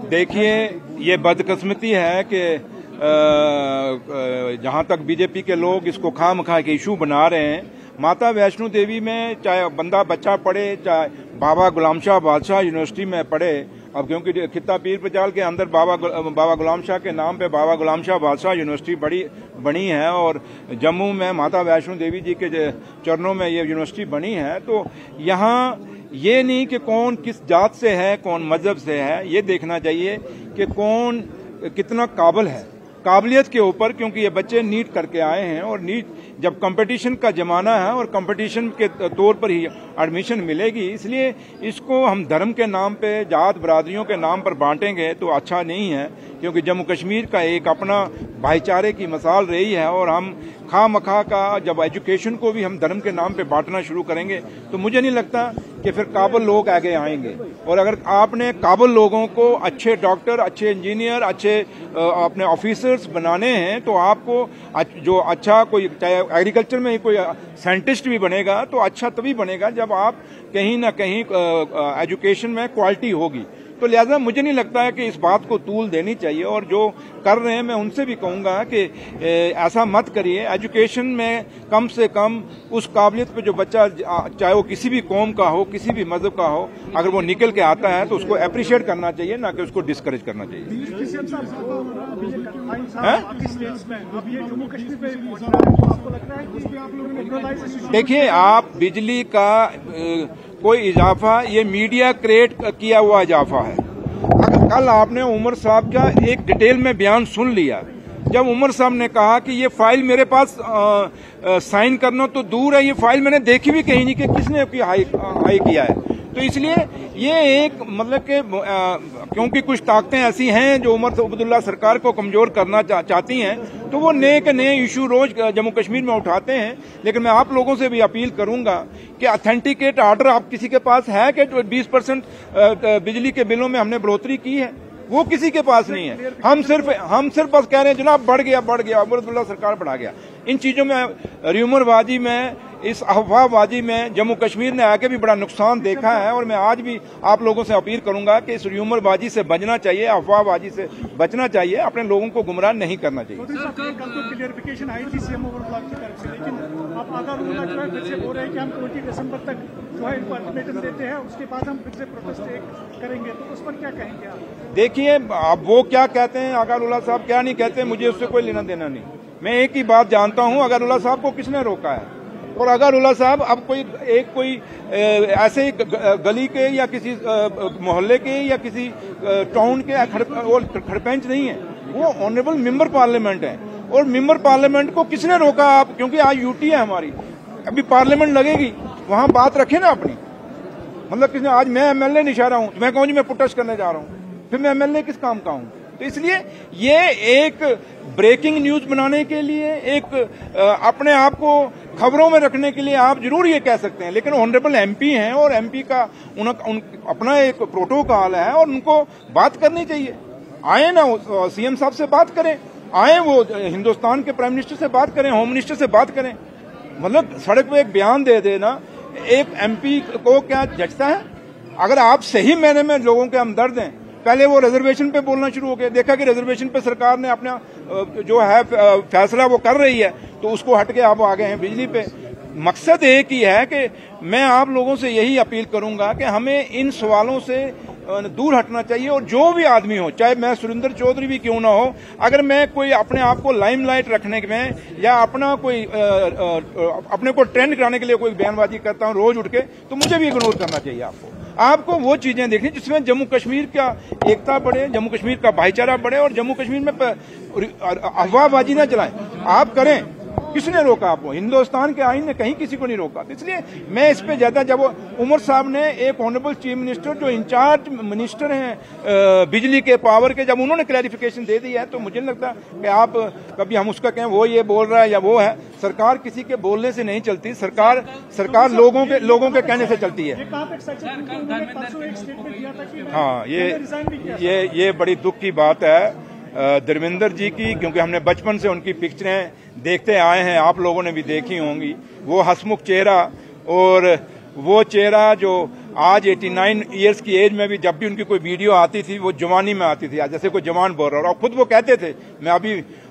देखिए, ये बदकिस्मती है कि जहां तक बीजेपी के लोग इसको खामखा के इशू बना रहे हैं। माता वैष्णो देवी में चाहे बच्चा पढ़े, चाहे बाबा गुलाम शाह बादशाह यूनिवर्सिटी में पढ़े, अब क्योंकि खित्ता पीर पचाल के अंदर बाबा गुलाम शाह के नाम पे बाबा गुलाम शाह बादशाह यूनिवर्सिटी बनी है और जम्मू में माता वैष्णो देवी जी के चरणों में ये यूनिवर्सिटी बनी है। तो यहाँ ये नहीं कि कौन किस जात से है, कौन मजहब से है, ये देखना चाहिए कि कौन कितना काबिल है, काबिलियत के ऊपर। क्योंकि ये बच्चे नीट करके आए हैं और नीट जब कंपटीशन का जमाना है और कंपटीशन के तौर पर ही एडमिशन मिलेगी, इसलिए इसको हम धर्म के नाम पे, जात बरादरियों के नाम पर बांटेंगे तो अच्छा नहीं है। क्योंकि जम्मू कश्मीर का एक अपना भाईचारे की मिसाल रही है और हम खामखा का जब एजुकेशन को भी हम धर्म के नाम पे बांटना शुरू करेंगे तो मुझे नहीं लगता कि फिर काबिल लोग आगे आएंगे। और अगर आपने काबिल लोगों को अच्छे डॉक्टर, अच्छे इंजीनियर, अच्छे अपने ऑफिसर्स बनाने हैं तो आपको जो अच्छा कोई, चाहे एग्रीकल्चर में ही कोई साइंटिस्ट भी बनेगा तो अच्छा तभी बनेगा जब आप कहीं ना कहीं एजुकेशन में क्वालिटी होगी। तो लिहाजा मुझे नहीं लगता है कि इस बात को तूल देनी चाहिए। और जो कर रहे हैं मैं उनसे भी कहूंगा कि ऐसा मत करिए। एजुकेशन में कम से कम उस काबिलियत पे जो बच्चा, चाहे वो किसी भी कौम का हो, किसी भी मजहब का हो, अगर वो निकल के आता है तो उसको अप्रिशिएट करना चाहिए, ना कि उसको डिस्करेज करना चाहिए। देखिए, आप बिजली का कोई इजाफा, ये मीडिया क्रिएट किया हुआ इजाफा है। अगर कल आपने उमर साहब का एक डिटेल में बयान सुन लिया, जब उमर साहब ने कहा कि ये फाइल मेरे पास साइन करना तो दूर है, ये फाइल मैंने देखी भी कहीं नहीं कि किसने हाई किया है। तो इसलिए ये एक मतलब कि क्योंकि कुछ ताकतें ऐसी हैं जो उमर अब्दुल्ला सरकार को कमजोर करना चाहती हैं, तो वो नए के नए इशू रोज जम्मू कश्मीर में उठाते हैं। लेकिन मैं आप लोगों से भी अपील करूंगा कि ऑथेंटिकेट ऑर्डर आप किसी के पास है कि 20% बिजली के बिलों में हमने बढ़ोतरी की है, वो किसी के पास नहीं है। हम सिर्फ बस कह रहे हैं जनाब बढ़ गया उमर अब्दुल्ला सरकार बढ़ा गया। इन चीजों में, र्यूमरबाजी में, इस अफवाहबाजी में जम्मू कश्मीर ने आके भी बड़ा नुकसान देखा है। और मैं आज भी आप लोगों से अपील करूंगा कि इस र्यूमरबाजी से बचना चाहिए, अफवाहबाजी से बचना चाहिए, अपने लोगों को गुमराह नहीं करना चाहिए। क्लियरिफिकेशन आई थी सीएम ओवरब्लॉक की तरफ से, लेकिन आप आधा रोना जो है फिर से बोल रहे हैं कि हम 20 दिसंबर तक जो है इनको अल्टीमेटम देते हैं, उसके बाद हम फिर से प्रोटेस्ट करेंगे। तो उस पर क्या कहेंगे आप? देखिए, अब वो क्या कहते हैं, अगारुल्लाह साहब क्या नहीं कहते, मुझे उससे कोई लेना देना नहीं। मैं एक ही बात जानता हूं, अगारुल्लाह साहब को किसने रोका है। और अगारुल्लाह साहब अब कोई ऐसे गली के या किसी मोहल्ले के या किसी टाउन के खड़पेंच नहीं है, वो ऑनरेबल मेंबर पार्लियामेंट है। और मेंबर पार्लियामेंट को किसने रोका आप? क्योंकि आज यूटी है हमारी, अभी पार्लियामेंट लगेगी, वहां बात रखे ना अपनी। मतलब किसने, आज मैं एमएलए नहीं चाह रहा हूं, मैं कहूं जी मैं प्रोटेस्ट करने जा रहा हूं, फिर मैं एमएलए किस काम का हूं? तो इसलिए ये एक ब्रेकिंग न्यूज बनाने के लिए, एक अपने आप को खबरों में रखने के लिए आप जरूर ये कह सकते हैं, लेकिन ऑनरेबल एमपी हैं और एमपी का अपना एक प्रोटोकॉल है और उनको बात करनी चाहिए। आए ना सीएम साहब से बात करें, आए वो हिंदुस्तान के प्राइम मिनिस्टर से बात करें, होम मिनिस्टर से बात करें। मतलब सड़क पे एक बयान दे देना एक एमपी को क्या जचता है? अगर आप सही मायने में लोगों के हमदर्द हैं, पहले वो रिजर्वेशन पे बोलना शुरू हो गया, देखा कि रिजर्वेशन पे सरकार ने अपना जो है फैसला वो कर रही है, तो उसको हट के आप आ गए हैं बिजली पे। मकसद एक ही है कि मैं आप लोगों से यही अपील करूंगा कि हमें इन सवालों से दूर हटना चाहिए। और जो भी आदमी हो, चाहे मैं सुरेंद्र चौधरी भी क्यों ना हो, अगर मैं कोई अपने आप को लाइमलाइट रखने में या अपना कोई अपने को ट्रेंड कराने के लिए कोई बयानबाजी करता हूं रोज उठ के, तो मुझे भी इग्नोर करना चाहिए। आपको वो चीजें देखनी जिसमें जम्मू कश्मीर का एकता बढ़े, जम्मू कश्मीर का भाईचारा बढ़े और जम्मू कश्मीर में अफवाहबाजी न चलाएं। आप करें, किसने रोका आपको? हिंदुस्तान के आईन ने कहीं किसी को नहीं रोका। तो इसलिए मैं इस पे ज्यादा, जब उमर साहब ने एक ऑनरेबल चीफ मिनिस्टर जो इंचार्ज मिनिस्टर हैं बिजली के, पावर के, जब उन्होंने क्लैरिफिकेशन दे दी है, तो मुझे नहीं लगता कि आप कभी हम उसका कहें वो ये बोल रहा है या वो है। सरकार किसी के बोलने से नहीं चलती, सरकार लोगों के कहने से चलती है। हाँ, ये बड़ी दुख की बात है धर्मेंद्र जी की, क्योंकि हमने बचपन से उनकी पिक्चरें देखते आए हैं, आप लोगों ने भी देखी होंगी। वो हंसमुख चेहरा और वो चेहरा जो आज 89 ईयर्स की एज में भी जब भी उनकी कोई वीडियो आती थी वो जवानी में आती थी, जैसे कोई जवान बोल रहा, और खुद वो कहते थे मैं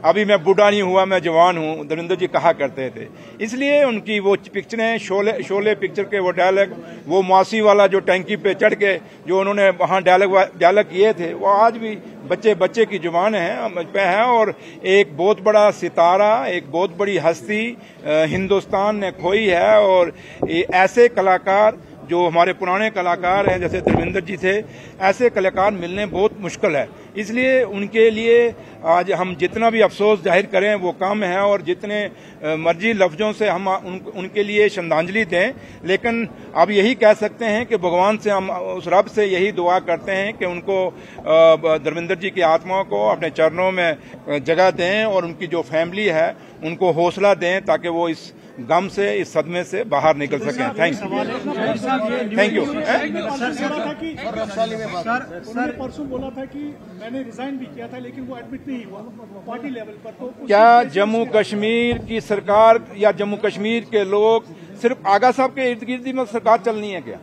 अभी मैं बूढ़ा नहीं हुआ, मैं जवान हूं, धर्मेंद्र जी कहा करते थे। इसलिए उनकी वो पिक्चरें, शोले पिक्चर के वो डायलॉग, वो मासी वाला जो टैंकी पे चढ़ के जो उन्होंने वहां डायलॉग किए थे, वो आज भी बच्चे की जुबान है और एक बहुत बड़ा सितारा, एक बहुत बड़ी हस्ती हिंदुस्तान ने खोई है। और ऐसे कलाकार जो हमारे पुराने कलाकार हैं जैसे धर्मेंद्र जी थे, ऐसे कलाकार मिलने बहुत मुश्किल है। इसलिए उनके लिए आज हम जितना भी अफसोस जाहिर करें वो कम है, और जितने मर्जी लफ्जों से हम उनके लिए श्रद्धांजलि दें, लेकिन अब यही कह सकते हैं कि भगवान से हम उस रब से यही दुआ करते हैं कि उनको धर्मेंद्र जी की आत्मा को अपने चरणों में जगह दें और उनकी जो फैमिली है उनको हौसला दें ताकि वो इस गम से, इस सदमे से बाहर निकल सकें। Thank you. सर परसों बोला था कि मैंने रिजाइन भी किया था लेकिन वो एडमिट नहीं हुआ पार्टी लेवल पर। तो क्या जम्मू कश्मीर की सरकार या जम्मू कश्मीर के लोग सिर्फ आगा साहब के इर्द गिर्द में सरकार चलनी है क्या?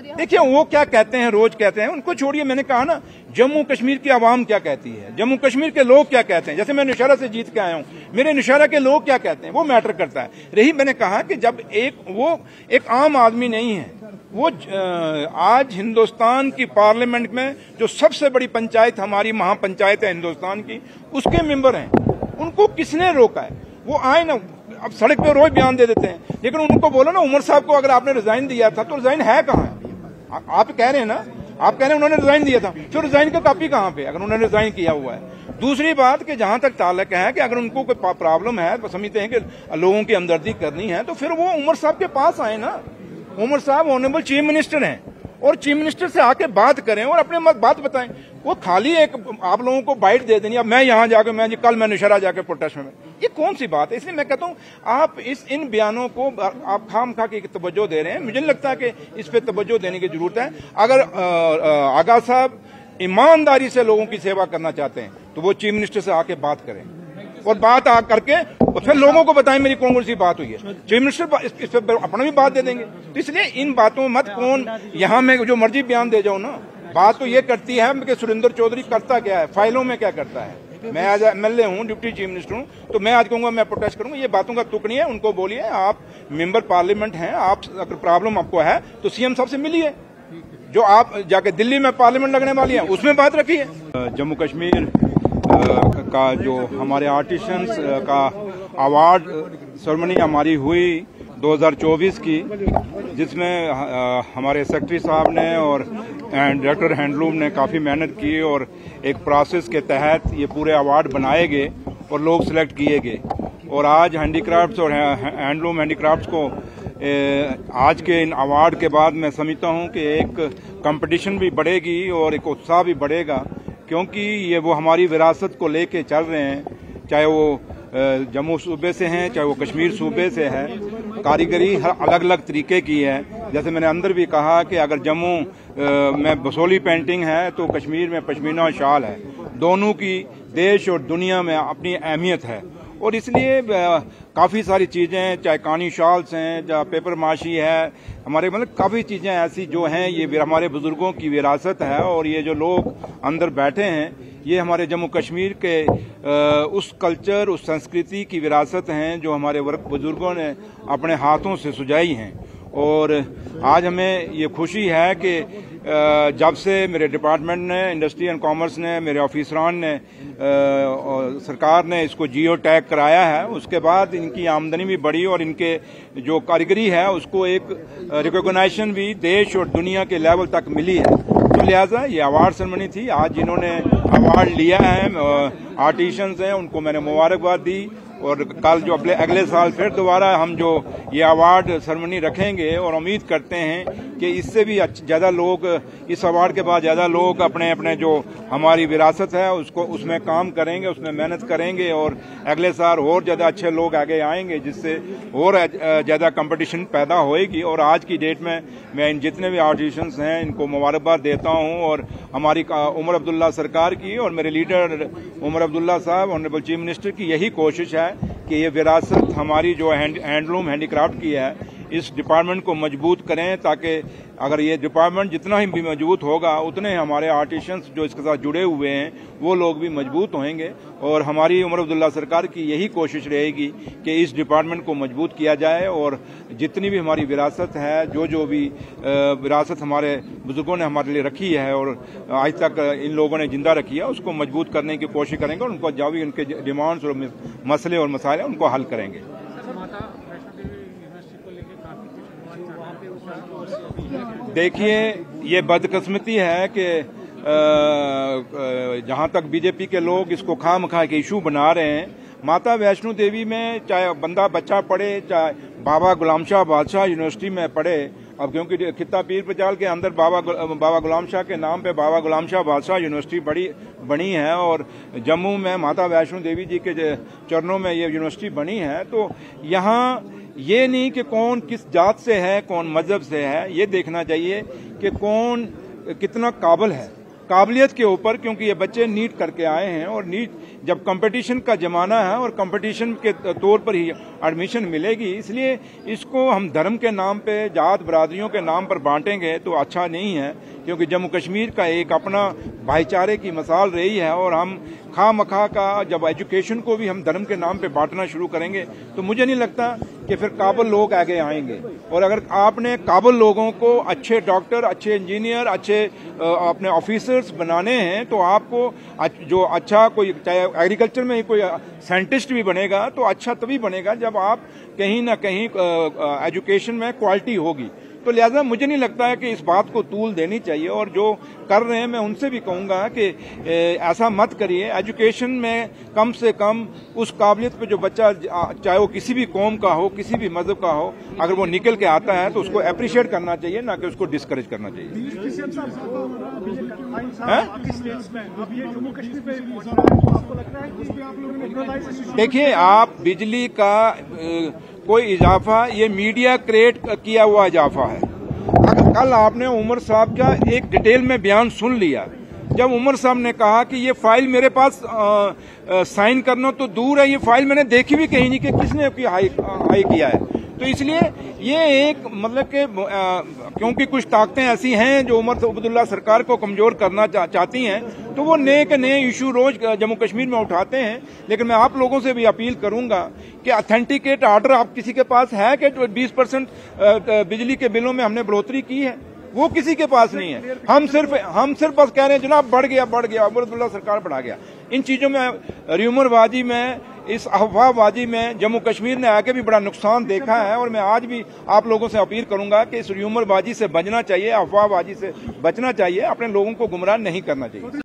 देखिए वो क्या कहते हैं, रोज कहते हैं, उनको छोड़िए। मैंने कहा ना, जम्मू कश्मीर की आवाम क्या कहती है, जम्मू कश्मीर के लोग क्या कहते हैं। जैसे मैं नौशहरा से जीत के आया हूं, मेरे नौशहरा के लोग क्या कहते हैं वो मैटर करता है। रही मैंने कहा कि जब वो एक आम आदमी नहीं है, वो आज हिंदुस्तान की पार्लियामेंट में जो सबसे बड़ी पंचायत, हमारी महापंचायत है हिंदुस्तान की, उसके मेंबर हैं। उनको किसने रोका है? वो आए ना, अब सड़क पे रोज बयान दे देते हैं, लेकिन उनको बोलो ना उमर साहब को अगर आपने रिजाइन दिया था तो रिजाइन है कहाँ है? आप कह रहे हैं ना, आप कह रहे हैं उन्होंने रिजाइन दिया था, तो रिजाइन का कॉपी कहाँ पे अगर उन्होंने रिजाइन किया हुआ है? दूसरी बात कि जहां तक ताल्लुक है कि अगर उनको कोई प्रॉब्लम है, तो समझते हैं कि लोगों की हमदर्दी करनी है, तो फिर वो उमर साहब के पास आए ना। उमर साहब ऑनरेबल चीफ मिनिस्टर हैं और चीफ मिनिस्टर से आके बात करें और अपने बात बताएं। वो खाली एक आप लोगों को बाइट दे देनी, अब मैं यहां जाकर कल मैं नौशहरा जाकर प्रोटेस्ट में, ये कौन सी बात है? इसलिए मैं कहता हूं आप इन बयानों को आप खामखा की तवज्जो दे रहे हैं। मुझे नहीं लगता कि इस पे तवज्जो देने की जरूरत है। अगर आगा साहब ईमानदारी से लोगों की सेवा करना चाहते हैं तो वो चीफ मिनिस्टर से आके बात करें और बात करके और फिर लोगों को बताएं मेरी कौन सी बात हुई है। चीफ मिनिस्टर इस पर अपना भी बात दे देंगे। तो इसलिए इन बातों में मत कौन यहां में जो मर्जी बयान दे जाऊं ना। बात तो ये करती है कि सुरेंद्र चौधरी करता क्या है, फाइलों में क्या करता है। मैं आज MLA हूं, डिप्टी चीफ मिनिस्टर हूं, तो मैं आज कहूंगा मैं प्रोटेस्ट करूंगा। ये बातों का तुक नहीं है। उनको बोलिए आप मेंबर पार्लियामेंट हैं, आप अगर प्रॉब्लम आपको है तो सीएम साहब से मिलिए। जो आप जाके दिल्ली में पार्लियामेंट लगने वाली है उसमें बात रखिए। जम्मू कश्मीर का जो हमारे आर्टिशंस का अवार्ड सेरेमनी हमारी हुई 2024 की, जिसमें हमारे सेक्रेटरी साहब ने और डायरेक्टर हैंडलूम ने काफ़ी मेहनत की और एक प्रोसेस के तहत ये पूरे अवार्ड बनाए गए और लोग सिलेक्ट किए गए। और आज हैंडीक्राफ्ट्स और हैंडलूम हैंडीक्राफ्ट्स को आज के इन अवार्ड के बाद मैं समझता हूं कि एक कंपटीशन भी बढ़ेगी और एक उत्साह भी बढ़ेगा, क्योंकि ये वो हमारी विरासत को लेके चल रहे हैं, चाहे वो जम्मू सूबे से हैं चाहे वो कश्मीर सूबे से है। कारीगरी हर अलग अलग तरीके की है। जैसे मैंने अंदर भी कहा कि अगर जम्मू में बसोली पेंटिंग है तो कश्मीर में पश्मीना शाल है। दोनों की देश और दुनिया में अपनी अहमियत है और इसलिए काफ़ी सारी चीज़ें, चाहे कानी शॉल्स हैं, चाहे पेपर माशी है, हमारे मतलब काफ़ी चीज़ें ऐसी जो हैं ये हमारे बुजुर्गों की विरासत है। और ये जो लोग अंदर बैठे हैं ये हमारे जम्मू कश्मीर के उस कल्चर, उस संस्कृति की विरासत हैं जो हमारे बुजुर्गों ने अपने हाथों से सुझाई हैं। और आज हमें ये खुशी है कि जब से मेरे डिपार्टमेंट ने, इंडस्ट्री एंड कॉमर्स ने, मेरे ऑफिसरान ने, सरकार ने इसको जियो टैग कराया है, उसके बाद इनकी आमदनी भी बढ़ी और इनके जो कारीगरी है उसको एक रिकॉग्नाइजेशन भी देश और दुनिया के लेवल तक मिली है। तो लिहाजा ये अवार्ड सेरेमनी थी। आज जिन्होंने अवार्ड लिया है आर्टिशंस हैं, उनको मैंने मुबारकबाद दी और कल जो अगले साल फिर दोबारा हम जो ये अवार्ड सेरेमनी रखेंगे और उम्मीद करते हैं कि इससे भी ज़्यादा लोग, इस अवार्ड के बाद ज़्यादा लोग अपने अपने जो हमारी विरासत है उसको उसमें काम करेंगे, उसमें मेहनत करेंगे और अगले साल और ज़्यादा अच्छे लोग आगे आएंगे, जिससे और ज़्यादा कंपटीशन पैदा होएगी। और आज की डेट में मैं इन जितने भी आर्टिशंस हैं इनको मुबारकबाद देता हूँ और हमारी उमर अब्दुल्ला सरकार की और मेरे लीडर उमर अब्दुल्ला साहब, ऑनरेबल चीफ मिनिस्टर की यही कोशिश है कि ये विरासत हमारी जो हैंडलूम हैंडीक्राफ्ट की है इस डिपार्टमेंट को मजबूत करें, ताकि अगर ये डिपार्टमेंट जितना ही भी मजबूत होगा उतने हमारे आर्टिशियंस जो इसके साथ जुड़े हुए हैं वो लोग भी मजबूत होंगे। और हमारी उमर अब्दुल्ला सरकार की यही कोशिश रहेगी कि इस डिपार्टमेंट को मजबूत किया जाए और जितनी भी हमारी विरासत है, जो भी विरासत हमारे बुजुर्गों ने हमारे लिए रखी है और आज तक इन लोगों ने जिंदा रखी है, उसको मजबूत करने की कोशिश करेंगे और उनको जो भी उनके डिमांड्स और मसले और मसाइल हैं उनको हल करेंगे। देखिए, ये बदकिस्मती है कि जहां तक बीजेपी के लोग इसको खामखा के इशू बना रहे हैं। माता वैष्णो देवी में चाहे बंदा बच्चा पढ़े, चाहे बाबा गुलाम शाह बादशाह यूनिवर्सिटी में पढ़े, अब क्योंकि खित्ता पीर पचाल के अंदर बाबा गुलाम शाह के नाम पे बाबा गुलाम शाह बादशाह यूनिवर्सिटी बनी है और जम्मू में माता वैष्णो देवी जी के चरणों में ये यूनिवर्सिटी बनी है। तो यहाँ ये नहीं कि कौन किस जात से है, कौन मजहब से है, ये देखना चाहिए कि कौन कितना काबिल है, काबिलियत के ऊपर, क्योंकि ये बच्चे नीट करके आए हैं और नीट जब कंपटीशन का जमाना है और कंपटीशन के तौर पर ही एडमिशन मिलेगी, इसलिए इसको हम धर्म के नाम पे, जात बरादरियों के नाम पर बांटेंगे तो अच्छा नहीं है, क्योंकि जम्मू कश्मीर का एक अपना भाईचारे की मिसाल रही है। और हम खामखा का जब एजुकेशन को भी हम धर्म के नाम पे बांटना शुरू करेंगे तो मुझे नहीं लगता कि फिर काबिल लोग आगे आएंगे। और अगर आपने काबिल लोगों को अच्छे डॉक्टर, अच्छे इंजीनियर, अच्छे अपने ऑफिसर्स बनाने हैं तो आपको जो अच्छा कोई, चाहे एग्रीकल्चर में ही कोई साइंटिस्ट भी बनेगा तो अच्छा तभी बनेगा जब आप कहीं ना कहीं एजुकेशन में क्वालिटी होगी। तो लिहाजा मुझे नहीं लगता है कि इस बात को तूल देनी चाहिए। और जो कर रहे हैं मैं उनसे भी कहूंगा कि ऐसा मत करिए। एजुकेशन में कम से कम उस काबिलियत पे जो बच्चा, चाहे वो किसी भी कौम का हो, किसी भी मजहब का हो, अगर वो निकल के आता है तो उसको अप्रिशिएट करना चाहिए, ना कि उसको डिस्करेज करना चाहिए। देखिए, आप बिजली का कोई इजाफा, ये मीडिया क्रिएट किया हुआ इजाफा है। अगर कल आपने उमर साहब का एक डिटेल में बयान सुन लिया, जब उमर साहब ने कहा कि ये फाइल मेरे पास साइन करना तो दूर है, ये फाइल मैंने देखी भी कहीं नहीं कि किसने हाई किया है। तो इसलिए ये एक मतलब कि क्योंकि कुछ ताकतें ऐसी हैं जो उमर अब्दुल्ला सरकार को कमजोर करना चाहती हैं, तो वो नए के नए इशू रोज जम्मू कश्मीर में उठाते हैं। लेकिन मैं आप लोगों से भी अपील करूंगा कि ऑथेंटिकेट आर्डर आप किसी के पास है कि 20% बिजली के बिलों में हमने बढ़ोतरी की है? वो किसी के पास नहीं है। हम सिर्फ बस कह रहे हैं जनाब बढ़ गया, उमर अब्दुल्ला सरकार बढ़ा गया। इन चीजों में, र्यूमरबाजी में, इस अफवाहबाजी में जम्मू कश्मीर ने आके भी बड़ा नुकसान देखा है। और मैं आज भी आप लोगों से अपील करूंगा कि इस र्यूमरबाजी से बचना चाहिए, अफवाहबाजी से बचना चाहिए, अपने लोगों को गुमराह नहीं करना चाहिए।